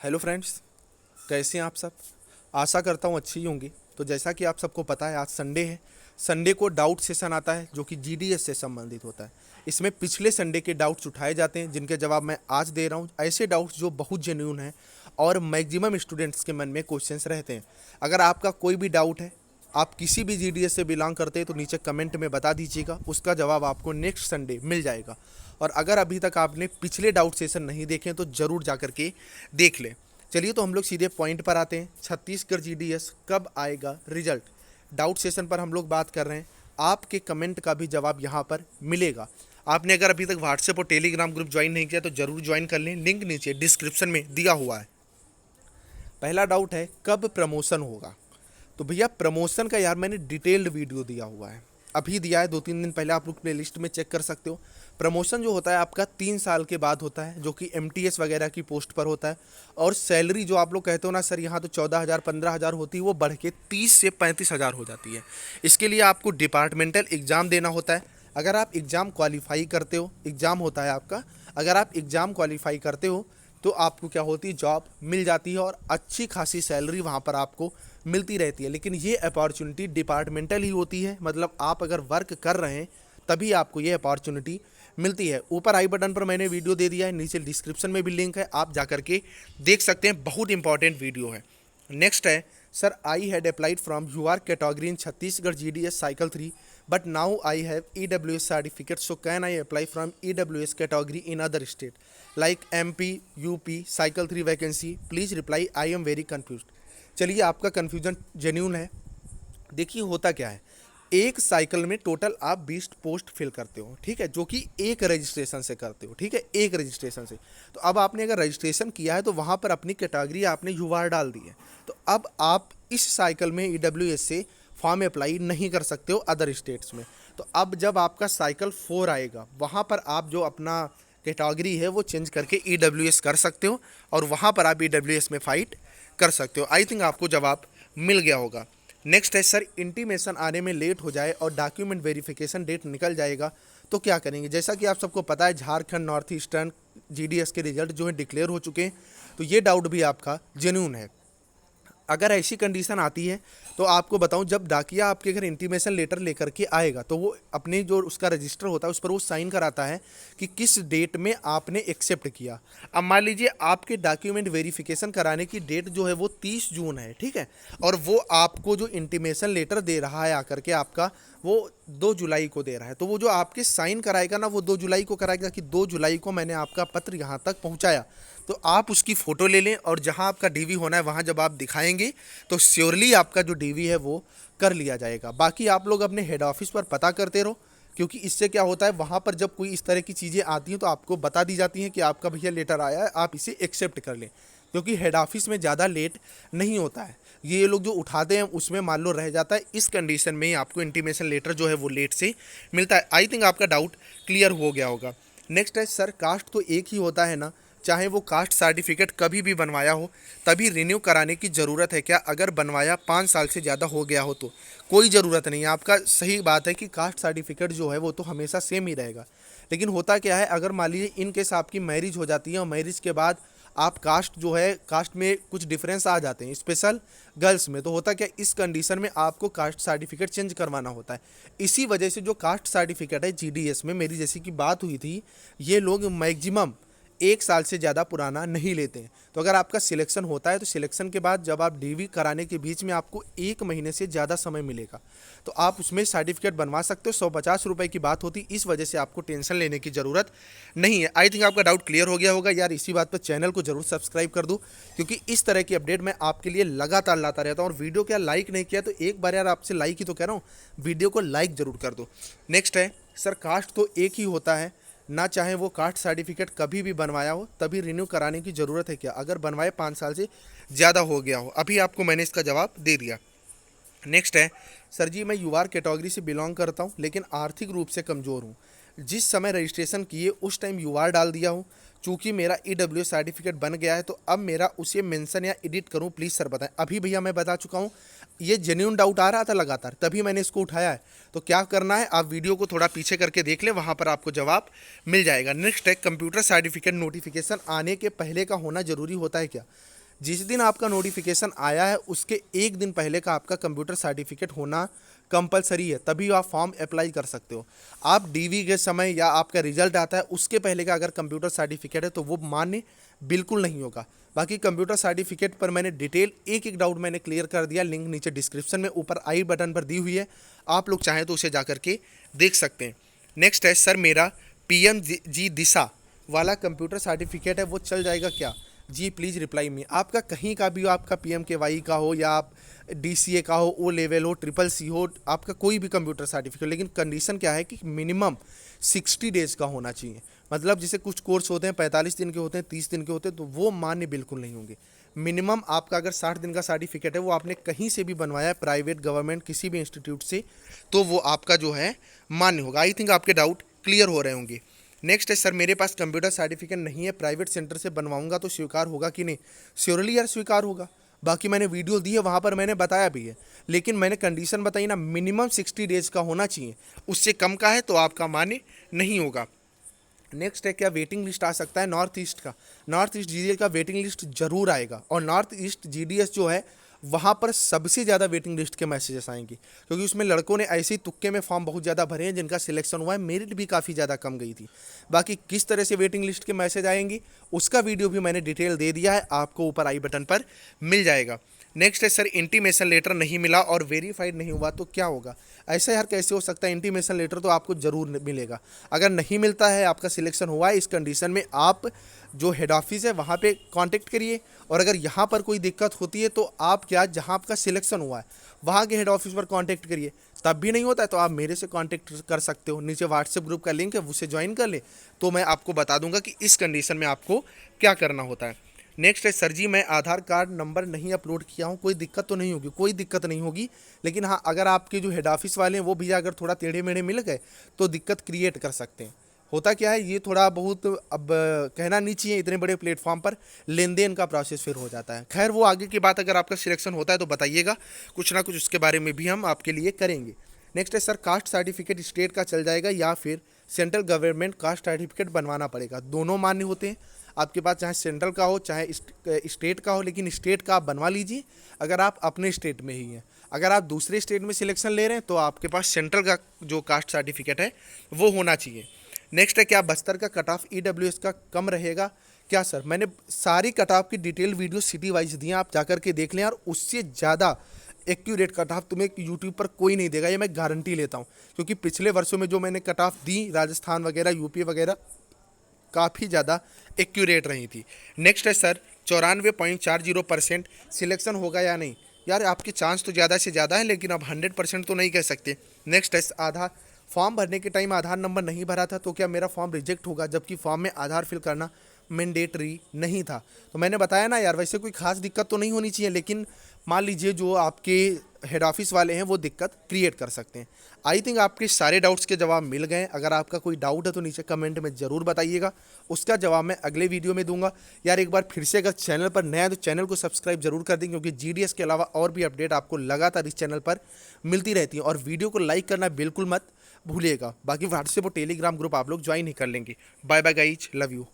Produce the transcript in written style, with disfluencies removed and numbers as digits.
Hello friends, कैसे हैं आप सब। आशा करता हूँ अच्छी ही होंगी। तो जैसा कि आप सबको पता है, आज संडे है। संडे को डाउट सेशन आता है जो कि जीडीएस से संबंधित होता है। इसमें पिछले संडे के डाउट्स उठाए जाते हैं जिनके जवाब मैं आज दे रहा हूँ। ऐसे डाउट्स जो बहुत जेन्यून हैं और मैक्सिमम स्टूडेंट्स के मन में क्वेश्चंस रहते हैं। अगर आपका कोई भी डाउट है, आप किसी भी जीडीएस से बिलोंग करते हैं, तो नीचे कमेंट में बता दीजिएगा। उसका जवाब आपको नेक्स्ट संडे मिल जाएगा। और अगर अभी तक आपने पिछले डाउट सेशन नहीं देखे तो ज़रूर जा करके देख लें। चलिए, तो हम लोग सीधे पॉइंट पर आते हैं। छत्तीसगढ़ जीडीएस कब आएगा रिजल्ट, डाउट सेशन पर हम लोग बात कर रहे हैं। आपके कमेंट का भी जवाब यहाँ पर मिलेगा। आपने अगर अभी तक व्हाट्सएप और टेलीग्राम ग्रुप ज्वाइन नहीं किया तो जरूर ज्वाइन कर लें, लिंक नीचे डिस्क्रिप्शन में दिया हुआ है। पहला डाउट है, कब प्रमोशन होगा। तो भैया, प्रमोशन का यार मैंने डिटेल्ड वीडियो दिया हुआ है, अभी दिया है 2-3 दिन पहले। आप लोग प्लेलिस्ट में चेक कर सकते हो। प्रमोशन जो होता है आपका 3 साल के बाद होता है, जो कि एमटीएस वगैरह की पोस्ट पर होता है। और सैलरी जो आप लोग कहते हो ना सर यहाँ तो 14,000 15,000 होती है, वो बढ़ के 30 से 35,000 हो जाती है। इसके लिए आपको डिपार्टमेंटल एग्ज़ाम देना होता है। अगर आप एग्ज़ाम क्वालिफाई करते हो, एग्ज़ाम होता है आपका, अगर आप एग्ज़ाम क्वालिफाई करते हो तो आपको क्या होती है, जॉब मिल जाती है और अच्छी खासी सैलरी वहाँ पर आपको मिलती रहती है। लेकिन ये अपॉर्चुनिटी डिपार्टमेंटल ही होती है, मतलब आप अगर वर्क कर रहे हैं तभी आपको ये अपॉर्चुनिटी मिलती है। ऊपर आई बटन पर मैंने वीडियो दे दिया है, नीचे डिस्क्रिप्शन में भी लिंक है, आप जा करके देख सकते हैं। बहुत इंपॉर्टेंट वीडियो है। नेक्स्ट है, sir I had applied from UR category in Chhattisgarh GDS cycle 3 but now I have EWS certificate, so can I apply from EWS category in other state like MP, UP, cycle 3 vacancy? Please reply, I am very confused। चलिए, आपका confusion genuine है। देखिए, होता क्या है, एक cycle में total आप 20 पोस्ट फिल करते हो, ठीक है, जो कि एक रजिस्ट्रेशन से करते हो, ठीक है, एक रजिस्ट्रेशन से। तो अब आपने अगर रजिस्ट्रेशन किया है तो वहाँ पर अपनी कैटेगरी आपने यूआर डाल दी है। तो अब आप इस साइकिल में ईडब्ल्यूएस से फॉर्म अप्लाई नहीं कर सकते हो अदर स्टेट्स में। तो अब जब आपका साइकिल 4 आएगा, वहाँ पर आप जो अपना कैटेगरी है वो चेंज करके ईडब्ल्यूएस कर सकते हो और वहाँ पर आप ईडब्ल्यूएस में फाइट कर सकते हो। आई थिंक आपको जवाब मिल गया होगा। नेक्स्ट है, सर इंटीमेशन आने में लेट हो जाए और डॉक्यूमेंट वेरिफिकेशन डेट निकल जाएगा तो क्या करेंगे। जैसा कि आप सबको पता है, झारखंड नॉर्थ ईस्टर्न जीडीएस के रिजल्ट जो है डिक्लेयर हो चुके हैं। तो ये डाउट भी आपका जेन्यून है। अगर ऐसी कंडीशन आती है तो आपको बताऊं, जब डाकिया आपके घर इंटीमेशन लेटर लेकर के आएगा तो वो अपने जो उसका रजिस्टर होता है उस पर वो साइन कराता है कि किस डेट में आपने एक्सेप्ट किया। अब मान लीजिए आपके डॉक्यूमेंट वेरिफिकेशन कराने की डेट जो है वो 30 जून है, ठीक है, और वो आपको जो इंटीमेशन लेटर दे रहा है आकर के आपका, वो 2 जुलाई को दे रहा है। तो वो जो आपके साइन कराएगा ना, वो 2 जुलाई को कराएगा कि 2 जुलाई को मैंने आपका पत्र यहाँ तक पहुँचाया। तो आप उसकी फ़ोटो ले लें और जहाँ आपका डीवी होना है वहाँ जब आप दिखाएंगे तो श्योरली आपका जो डीवी है वो कर लिया जाएगा। बाकी आप लोग अपने हेड ऑफिस पर पता करते रहो, क्योंकि इससे क्या होता है, वहाँ पर जब कोई इस तरह की चीज़ें आती हैं तो आपको बता दी जाती हैं कि आपका भैया लेटर आया है, आप इसे एक्सेप्ट कर लें। क्योंकि हेड ऑफिस में ज़्यादा लेट नहीं होता है, ये लोग जो उठाते हैं उसमें मान लो रह जाता है। इस कंडीशन में ही आपको इंटीमेशन लेटर जो है वो लेट से मिलता है। आई थिंक आपका डाउट क्लियर हो गया होगा। नेक्स्ट है, सर कास्ट तो एक ही होता है ना, चाहे वो कास्ट सर्टिफिकेट कभी भी बनवाया हो तभी रिन्यू कराने की ज़रूरत है क्या। अगर बनवाया 5 साल से ज़्यादा हो गया हो तो कोई ज़रूरत नहीं है। आपका सही बात है कि कास्ट सर्टिफिकेट जो है वो तो हमेशा सेम ही रहेगा। लेकिन होता क्या है, अगर मान लीजिए इन केस आपकी मैरिज हो जाती है और मैरिज के बाद आप कास्ट जो है, कास्ट में कुछ डिफरेंस आ जाते हैं, स्पेशल गर्ल्स में, तो होता क्या, इस कंडीशन में आपको कास्ट सर्टिफिकेट चेंज करवाना होता है। इसी वजह से जो कास्ट सर्टिफिकेट है जीडीएस में, मेरी जैसी की बात हुई थी, ये लोग मैक्सिमम 1 साल से ज़्यादा पुराना नहीं लेते हैं। तो अगर आपका सिलेक्शन होता है तो सिलेक्शन के बाद जब आप डीवी कराने के बीच में आपको 1 महीने से ज़्यादा समय मिलेगा, तो आप उसमें सर्टिफिकेट बनवा सकते हो। 150 रुपये की बात होती, इस वजह से आपको टेंशन लेने की ज़रूरत नहीं है। आई थिंक आपका डाउट क्लियर हो गया होगा यार। इसी बात पर चैनल को जरूर सब्सक्राइब कर दूँ, क्योंकि इस तरह की अपडेट मैं आपके लिए लगातार लाता रहता हूँ। और वीडियो क्या लाइक नहीं किया तो एक बार यार आपसे लाइक ही तो कह रहा हूँ, वीडियो को लाइक ज़रूर कर दो। नेक्स्ट है, सर कास्ट तो एक ही होता है ना, चाहे वो कास्ट सर्टिफिकेट कभी भी बनवाया हो तभी रिन्यू कराने की ज़रूरत है क्या, अगर बनवाए 5 साल से ज़्यादा हो गया हो। अभी आपको मैंने इसका जवाब दे दिया। नेक्स्ट है, सर जी मैं यूआर कैटेगरी से बिलोंग करता हूँ लेकिन आर्थिक रूप से कमज़ोर हूँ। जिस समय रजिस्ट्रेशन किए उस टाइम यूआर डाल दिया हूँ, चूँकि मेरा EWS सर्टिफिकेट बन गया है तो अब मेरा उसे मेंशन या एडिट करूँ, प्लीज़ सर बताएं। अभी भैया मैं बता चुका हूँ, ये जेन्युइन डाउट आ रहा था लगातार, तभी मैंने इसको उठाया है। तो क्या करना है, आप वीडियो को थोड़ा पीछे करके देख लें, वहाँ पर आपको जवाब मिल जाएगा। नेक्स्ट है, कंप्यूटर सर्टिफिकेट नोटिफिकेशन आने के पहले का होना ज़रूरी होता है क्या? जिस दिन आपका नोटिफिकेशन आया है उसके एक दिन पहले का आपका कंप्यूटर सर्टिफिकेट होना कंपलसरी है, तभी आप फॉर्म अप्लाई कर सकते हो। आप डीवी के समय या आपका रिजल्ट आता है उसके पहले का अगर कंप्यूटर सर्टिफिकेट है तो वो मान्य बिल्कुल नहीं होगा। बाकी कंप्यूटर सर्टिफिकेट पर मैंने डिटेल एक एक डाउट मैंने क्लियर कर दिया, लिंक नीचे डिस्क्रिप्शन में ऊपर आई बटन पर दी हुई है, आप लोग चाहें तो उसे जा करके देख सकते हैं। नेक्स्ट है सर, मेरा PMG दिशा वाला कंप्यूटर सर्टिफिकेट है वो चल जाएगा क्या? जी प्लीज़ रिप्लाई मी। आपका कहीं का भी हो, आपका PMKY का हो या आप DCA का हो, O लेवल हो, CCC हो, आपका कोई भी कंप्यूटर सर्टिफिकेट, लेकिन कंडीशन क्या है कि मिनिमम 60 डेज़ का होना चाहिए। मतलब जैसे कुछ कोर्स होते हैं 45 दिन के होते हैं, 30 दिन के होते हैं, तो वो मान्य बिल्कुल नहीं होंगे। मिनिमम आपका अगर 60 दिन का सर्टिफिकेट है, वो आपने कहीं से भी बनवाया है, प्राइवेट गवर्नमेंट किसी भी इंस्टीट्यूट से, तो वो आपका जो है मान्य होगा। आई थिंक आपके डाउट क्लियर हो रहे होंगे। नेक्स्ट है सर, मेरे पास कंप्यूटर सर्टिफिकेट नहीं है, प्राइवेट सेंटर से बनवाऊंगा तो स्वीकार होगा कि नहीं? श्योरली यार स्वीकार होगा। बाकी मैंने वीडियो दी है, वहाँ पर मैंने बताया भी है, लेकिन मैंने कंडीशन बताई ना, मिनिमम 60 डेज़ का होना चाहिए, उससे कम का है तो आपका मान्य नहीं होगा। नेक्स्ट है, क्या वेटिंग लिस्ट आ सकता है नॉर्थ ईस्ट का? नॉर्थ ईस्ट GDS का वेटिंग लिस्ट जरूर आएगा, और नॉर्थ ईस्ट GDS जो है वहाँ पर सबसे ज़्यादा वेटिंग लिस्ट के मैसेजेस आएंगे, क्योंकि उसमें लड़कों ने ऐसे ही तुक्के में फॉर्म बहुत ज़्यादा भरे हैं जिनका सिलेक्शन हुआ है, मेरिट भी काफ़ी ज़्यादा कम गई थी। बाकी किस तरह से वेटिंग लिस्ट के मैसेज आएंगी उसका वीडियो भी मैंने डिटेल दे दिया है, आपको ऊपर आई बटन पर मिल जाएगा। नेक्स्ट है सर, इंटीमेशन लेटर नहीं मिला और वेरीफाइड नहीं हुआ तो क्या होगा? ऐसा यार कैसे हो सकता है? इंटीमेशन लेटर तो आपको ज़रूर मिलेगा। अगर नहीं मिलता है, आपका सिलेक्शन हुआ है, इस कंडीशन में आप जो हेड ऑफिस है वहाँ पे कांटेक्ट करिए, और अगर यहाँ पर कोई दिक्कत होती है तो आप क्या, जहाँ आपका सिलेक्शन हुआ है वहाँ के हेड ऑफिस पर कांटेक्ट करिए। तब भी नहीं होता है तो आप मेरे से कांटेक्ट कर सकते हो, नीचे व्हाट्सएप ग्रुप का लिंक है, उसे ज्वाइन कर ले, तो मैं आपको बता दूंगा कि इस कंडीशन में आपको क्या करना होता है। नेक्स्ट है सर जी, मैं आधार कार्ड नंबर नहीं अपलोड किया हूँ, कोई दिक्कत तो नहीं होगी? कोई दिक्कत नहीं होगी, लेकिन हाँ अगर आपके जो हेड ऑफिस वाले हैं वो भी अगर थोड़ा टेढ़े मेढ़े मिल गए तो दिक्कत क्रिएट कर सकते हैं। होता क्या है, ये थोड़ा बहुत अब कहना नहीं चाहिए, इतने बड़े प्लेटफॉर्म पर लेन देन का प्रोसेस फिर हो जाता है। खैर वो आगे की बात, अगर आपका सिलेक्शन होता है तो बताइएगा, कुछ ना कुछ उसके बारे में भी हम आपके लिए करेंगे। नेक्स्ट है सर, कास्ट सर्टिफिकेट स्टेट का चल जाएगा या फिर सेंट्रल गवर्नमेंट कास्ट सर्टिफिकेट बनवाना पड़ेगा? दोनों मान्य होते हैं आपके पास, चाहे सेंट्रल का हो चाहे स्टेट का हो, लेकिन स्टेट का आप बनवा लीजिए अगर आप अपने स्टेट में ही हैं। अगर आप दूसरे स्टेट में सिलेक्शन ले रहे हैं तो आपके पास सेंट्रल का जो कास्ट सर्टिफिकेट है वो होना चाहिए। नेक्स्ट है, क्या बस्तर का कट ऑफ EWS का कम रहेगा क्या? सर मैंने सारी कट ऑफ की डिटेल वीडियो सिटी वाइज दी हैं, आप जाकर के देख लें, और उससे ज़्यादा एक्यूरेट कट ऑफ तुम्हें यूट्यूब पर कोई नहीं देगा, ये मैं गारंटी लेता हूँ, क्योंकि पिछले वर्षों में जो मैंने कट ऑफ दी राजस्थान वगैरह यूपी वगैरह काफ़ी ज़्यादा एक्यूरेट रही थी। नेक्स्ट है सर, 94.40% सिलेक्शन होगा या नहीं? यार आपके चांस तो ज़्यादा से ज़्यादा है, लेकिन अब 100% तो नहीं कह सकते। नेक्स्ट है, आधार फॉर्म भरने के टाइम आधार नंबर नहीं भरा था तो क्या मेरा फॉर्म रिजेक्ट होगा, जबकि फॉर्म में आधार फिल करना मैंडेटरी नहीं था? तो मैंने बताया ना यार, वैसे कोई खास दिक्कत तो नहीं होनी चाहिए, लेकिन मान लीजिए जो आपके हेड ऑफिस वाले हैं वो दिक्कत क्रिएट कर सकते हैं। आई थिंक आपके सारे डाउट्स के जवाब मिल गए। अगर आपका कोई डाउट है तो नीचे कमेंट में ज़रूर बताइएगा, उसका जवाब मैं अगले वीडियो में दूंगा। यार एक बार फिर से अगर चैनल पर नया है तो चैनल को सब्सक्राइब जरूर कर दें, क्योंकि GDS के अलावा और भी अपडेट आपको लगातार इस चैनल पर मिलती रहती है। और वीडियो को लाइक करना बिल्कुल मत भूलिएगा। बाकी व्हाट्सएप और टेलीग्राम ग्रुप आप लोग ज्वाइन ही कर लेंगे। Bye bye guys, love you.